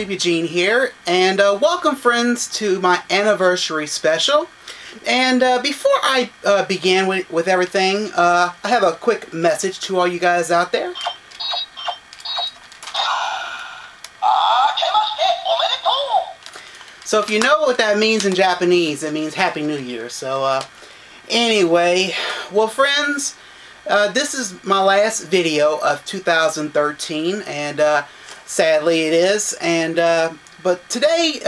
Sleepy Gene here, and welcome friends to my anniversary special. And before I begin with everything, I have a quick message to all you guys out there. So if you know what that means in Japanese, it means Happy New Year. So anyway, well friends, this is my last video of 2013, and sadly it is. And but today,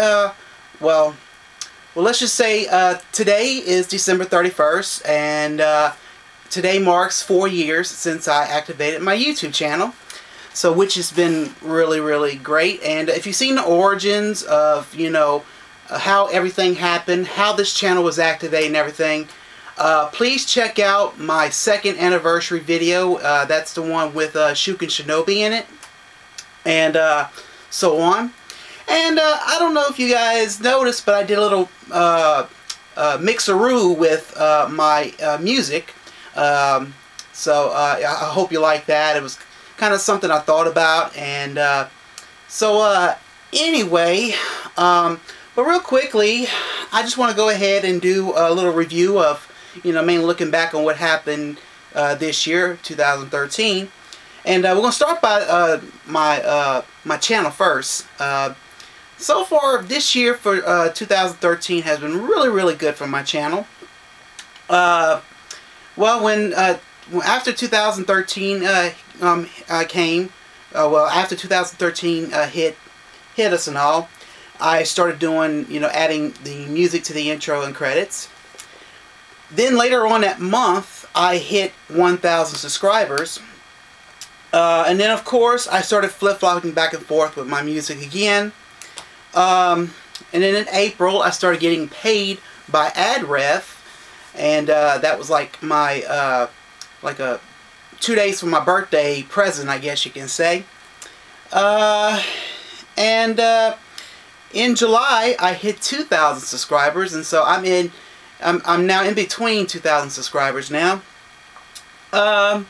well, let's just say today is December 31st, and today marks 4 years since I activated my YouTube channel. So, which has been really great. And if you've seen the origins of, you know, how everything happened, how this channel was activated and everything, please check out my second anniversary video. That's the one with Shuken Shinobi in it, and so on. And I don't know if you guys noticed, but I did a little mixeroo with my music. So I hope you like that. It was kind of something I thought about, and anyway, but real quickly, I just want to go ahead and do a little review of, you know, mainly looking back on what happened this year, 2013, and we're gonna start by my channel first. So far this year for 2013 has been really good for my channel. Well, when after 2013 came, well, after 2013 hit us and all, I started doing, you know, adding the music to the intro and credits. Then later on that month, I hit 1,000 subscribers, and then of course I started flip-flopping back and forth with my music again. And then in April, I started getting paid by AdRef, and that was like my like a 2 days from my birthday present, I guess you can say. And in July, I hit 2,000 subscribers, and so I'm now in between 2,000 subscribers now. And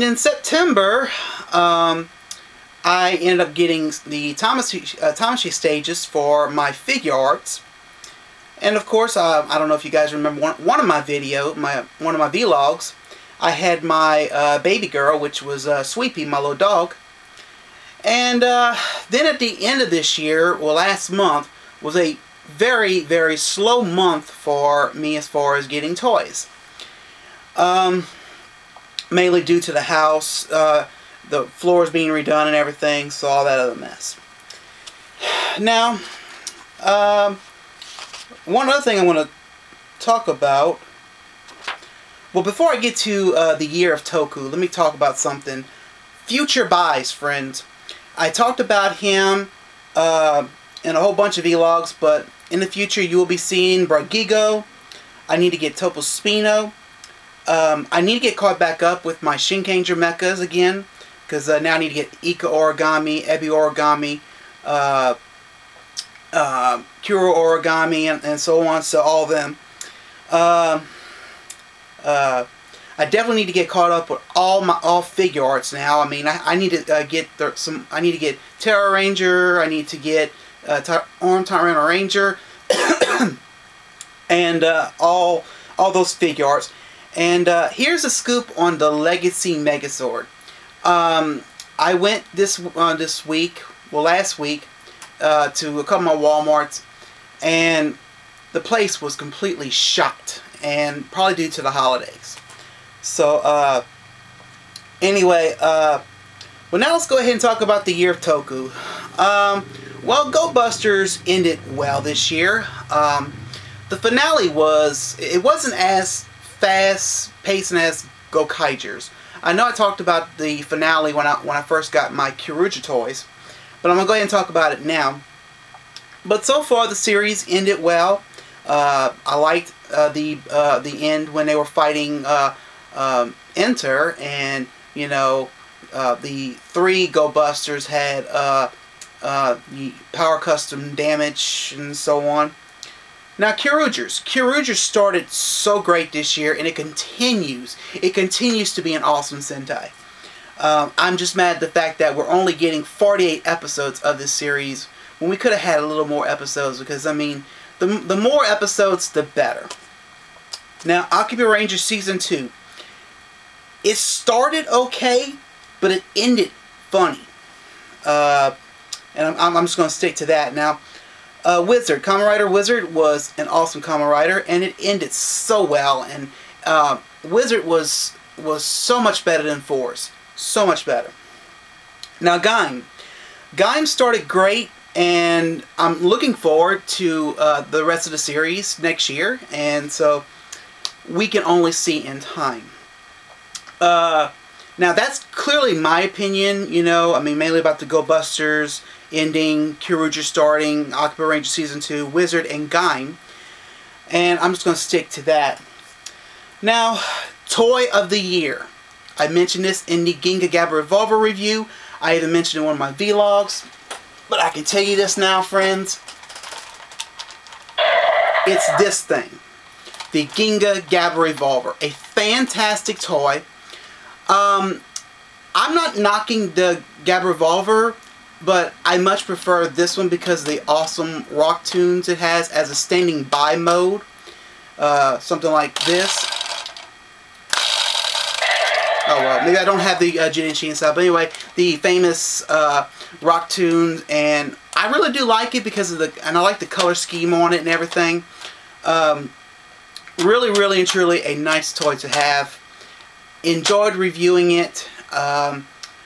in September, I ended up getting the Tamashii stages for my figure arts. And of course, I don't know if you guys remember one of my vlogs. I had my baby girl, which was Sweepy, my little dog. And then at the end of this year, well, last month, was a very slow month for me as far as getting toys. Mainly due to the house, the floors being redone and everything, so all that other mess. Now, one other thing I want to talk about. Well, before I get to the year of Toku, let me talk about something. Future buys, friends. I talked about him in a whole bunch of vlogs, but in the future you will be seeing Bragigo. I need to get Topo Spino. I need to get caught back up with my Shinkenger mechas again, because now I need to get Ika Origami, Ebi Origami, Kuro Origami, and so on, so all of them. I definitely need to get caught up with all figure arts now. I mean, I need to get I need to get Terra Ranger. I need to get Arm Tyrant Ranger, and all those figure arts. And here's a scoop on the Legacy Megazord. I went this week, well, last week, to a couple of my Walmarts, and the place was completely shocked, and probably due to the holidays. So, anyway, well, now let's go ahead and talk about the year of Toku. Well, Go Busters ended well this year. The finale wasn't as fast-paced as Go Kaigers. I know I talked about the finale when I first got my Kyoryuger toys, but I'm gonna go ahead and talk about it now. But so far, the series ended well. I liked the end when they were fighting Enter, and you know, the 3 Go Busters had the power custom damage and so on. Now, Kyoryuger started so great this year, and it continues to be an awesome Sentai. I'm just mad at the fact that we're only getting 48 episodes of this series when we could have had a little more episodes, because, I mean, the more episodes, the better. Now, Akame Ranger Season 2. It started okay, but it ended funny. And I'm just going to stick to that. Now, Wizard, Kamen Rider Wizard was an awesome Kamen Rider, and it ended so well. And Wizard was so much better than Force. So much better. Now, Gaim. Gaim started great, and I'm looking forward to the rest of the series next year. And so, we can only see in time. Now, that's clearly my opinion, you know. I mean, mainly about the Go Busters ending, Kyoryuger starting, Akame Ranger Season 2, Wizard, and Gaim. And I'm just going to stick to that. Now, Toy of the Year. I mentioned this in the Ginga Gabba Revolver review. I even mentioned it in one of my vlogs. But I can tell you this now, friends. It's this thing. The Ginga Gabba Revolver. A fantastic toy. I'm not knocking the Gabba Revolver, but I much prefer this one because of the awesome rock tunes it has as a standing by mode. Something like this. Oh well, maybe I don't have the Junichi inside, but anyway, the famous rock tunes, and I really do like it because of and I like the color scheme on it and everything. Really, really and truly a nice toy to have. Enjoyed reviewing it. I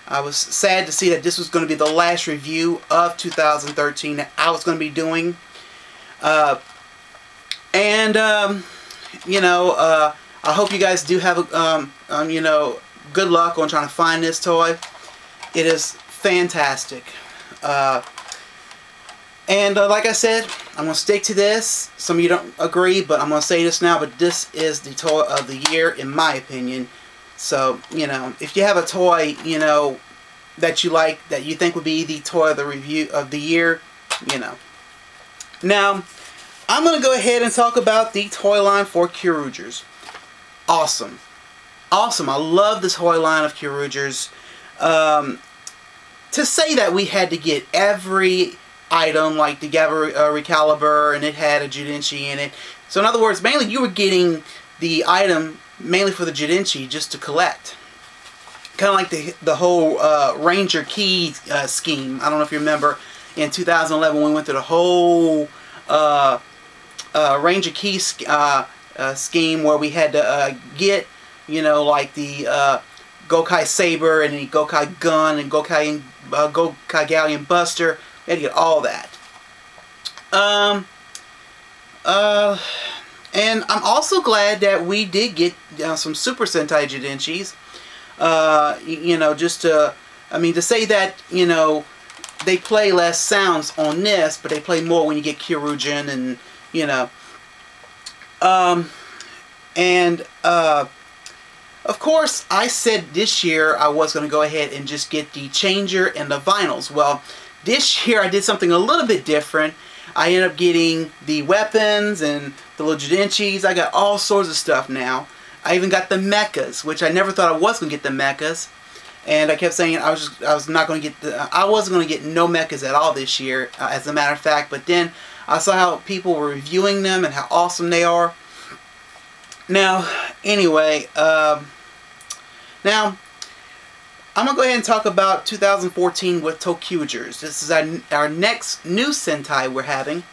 was sad to see that this was going to be the last review of 2013 that I was going to be doing. You know, I hope you guys do have, you know, good luck on trying to find this toy. It is fantastic. Like I said, I'm going to stick to this. Some of you don't agree, but I'm going to say this now, but this is the toy of the year, in my opinion. So, you know, if you have a toy, you know, that you like, that you think would be the toy of the review of the year, you know. Now, I'm going to go ahead and talk about the toy line for Kyorugers. Awesome. Awesome. I love this toy line of Kyorugers. To say that we had to get every item, like the Gabba Recaliber, and it had a Junichi in it. So in other words, mainly you were getting the item mainly for the Junichi just to collect. Kind of like the whole Ranger Key scheme. I don't know if you remember, in 2011 we went through the whole Ranger Key scheme where we had to get, you know, like the Gokai Saber and the Gokai Gun and Gokai Galleon Buster. We had to get all that. And I'm also glad that we did get some Super Sentai Junichis. You know, just to, I mean, to say that, you know, they play less sounds on this, but they play more when you get Kyoryuger and, you know. Of course, I said this year I was going to go ahead and just get the changer and the vinyls. Well, this year I did something a little bit different. I ended up getting the weapons and the little Junichis. I got all sorts of stuff now. I even got the mechas, which I never thought I was going to get the mechas. And I kept saying I was not going to get I wasn't going to get no mechas at all this year, as a matter of fact. But then I saw how people were reviewing them and how awesome they are. Now, anyway, now I'm going to go ahead and talk about 2014 with ToQgers. This is our next new Sentai we're having.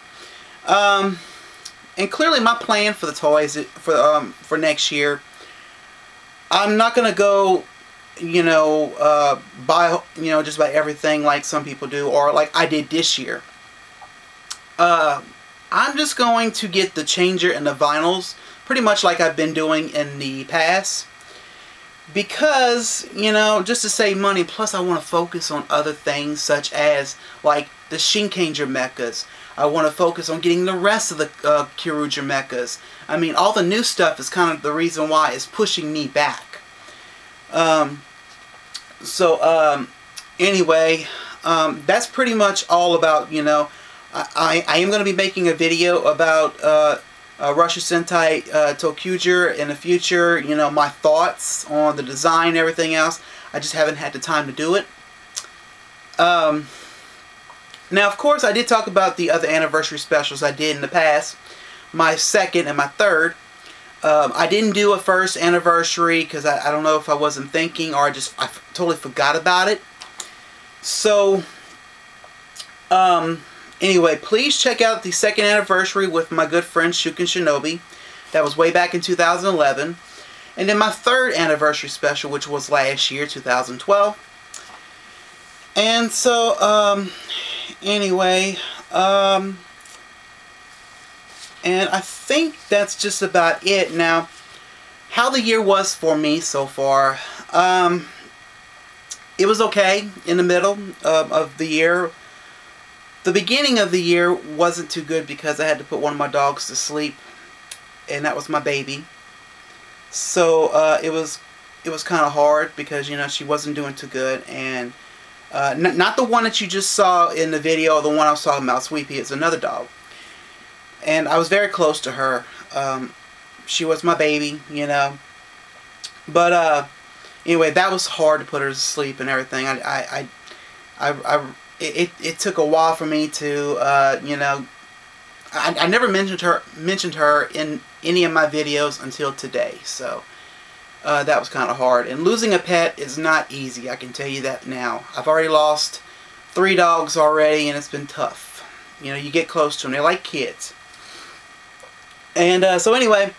And clearly my plan for the toys for next year, I'm not going to go, you know, buy, you know, just about everything like some people do, or like I did this year. I'm just going to get the changer and the vinyls, pretty much like I've been doing in the past. Because, you know, just to save money, plus I want to focus on other things such as, like, the Shinkenger mechas. I want to focus on getting the rest of the Kyoryuger mechas. I mean, all the new stuff is kind of the reason why it's pushing me back. Anyway, that's pretty much all about, you know, I am going to be making a video about Russia Sentai ToQger in the future, you know, my thoughts on the design and everything else. I just haven't had the time to do it. Now, of course, I did talk about the other anniversary specials I did in the past. My second and my third. I didn't do a first anniversary because I don't know if I wasn't thinking or I totally forgot about it. So, anyway, please check out the second anniversary with my good friend Shuken Shinobi. That was way back in 2011. And then my third anniversary special, which was last year, 2012. And so, anyway, and I think that's just about it. Now, how the year was for me so far, it was okay in the middle of the year. The beginning of the year wasn't too good because I had to put one of my dogs to sleep, and that was my baby. So it was kind of hard because, you know, she wasn't doing too good. And not the one that you just saw in the video, the one I was talking about, Sweepy. It's another dog. And I was very close to her. She was my baby, you know. But anyway, that was hard to put her to sleep and everything. It took a while for me to, you know. I never mentioned her in any of my videos until today. So that was kind of hard. And losing a pet is not easy. I can tell you that now. I've already lost 3 dogs already, and it's been tough. You know, you get close to them. They're like kids. And so anyway,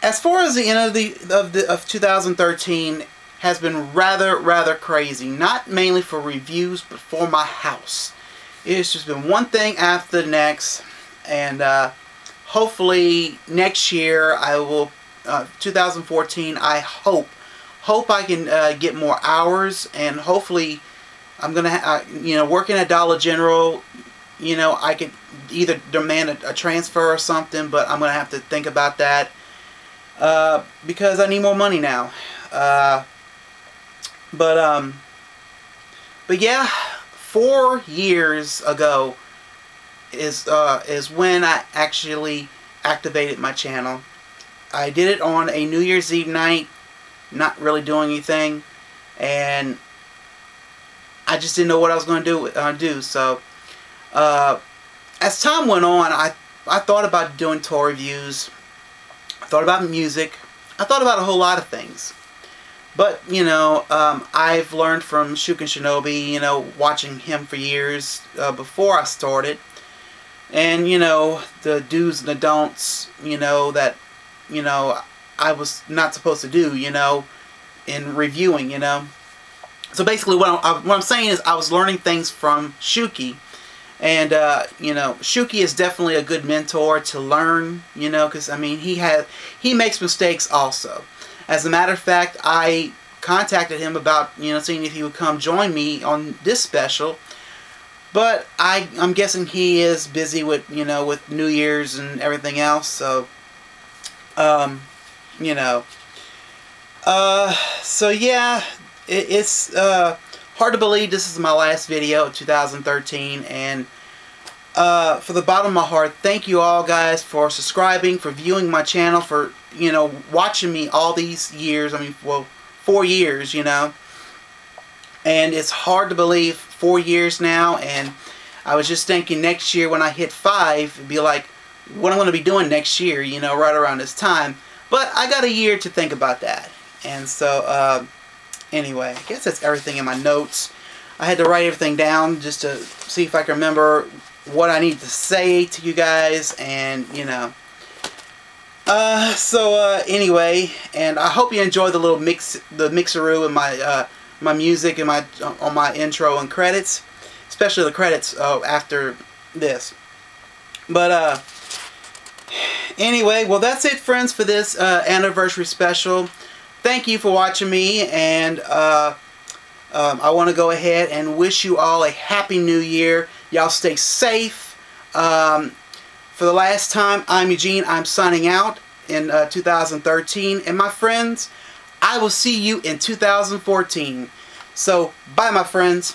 as far as the end of 2013 has been rather crazy. Not mainly for reviews, but for my house. It's just been one thing after the next. And hopefully next year I will, 2014, I hope I can get more hours, and hopefully I'm gonna, you know, working at Dollar General, you know, I could either demand a transfer or something, but I'm gonna have to think about that because I need more money now. But yeah, 4 years ago is when I actually activated my channel. I did it on a New Year's Eve night, not really doing anything, and I just didn't know what I was going to do. So as time went on, I thought about doing toy reviews. I thought about music. I thought about a whole lot of things. But, you know, I've learned from Shuken Shinobi, you know, watching him for years before I started. And, you know, the do's and the don'ts, you know, that, you know, I was not supposed to do, you know, in reviewing, you know. So basically what I'm saying is I was learning things from Shuki. And, you know, Shuki is definitely a good mentor to learn, you know, because, I mean, he makes mistakes also. As a matter of fact, I contacted him about, you know, seeing if he would come join me on this special. But I'm guessing he is busy with, you know, with New Year's and everything else. So, you know. So yeah, it's hard to believe this is my last video of 2013. And for the bottom of my heart, thank you all guys for subscribing, for viewing my channel, for, you know, watching me all these years. I mean, well, 4 years, you know. And it's hard to believe 4 years now. And I was just thinking next year when I hit 5, it'd be like, what I'm going to be doing next year, you know, right around this time. But I got a year to think about that. And so, anyway, I guess that's everything in my notes. I had to write everything down just to see if I can remember what I need to say to you guys, and, you know. Anyway, and I hope you enjoy the little mixeroo and my music and on my intro and credits, especially the credits after this. But anyway, well, that's it, friends, for this anniversary special. Thank you for watching me, and I want to go ahead and wish you all a happy new year. Y'all stay safe. For the last time, I'm Eugene. I'm signing out in 2013. And my friends, I will see you in 2014. So, bye, my friends.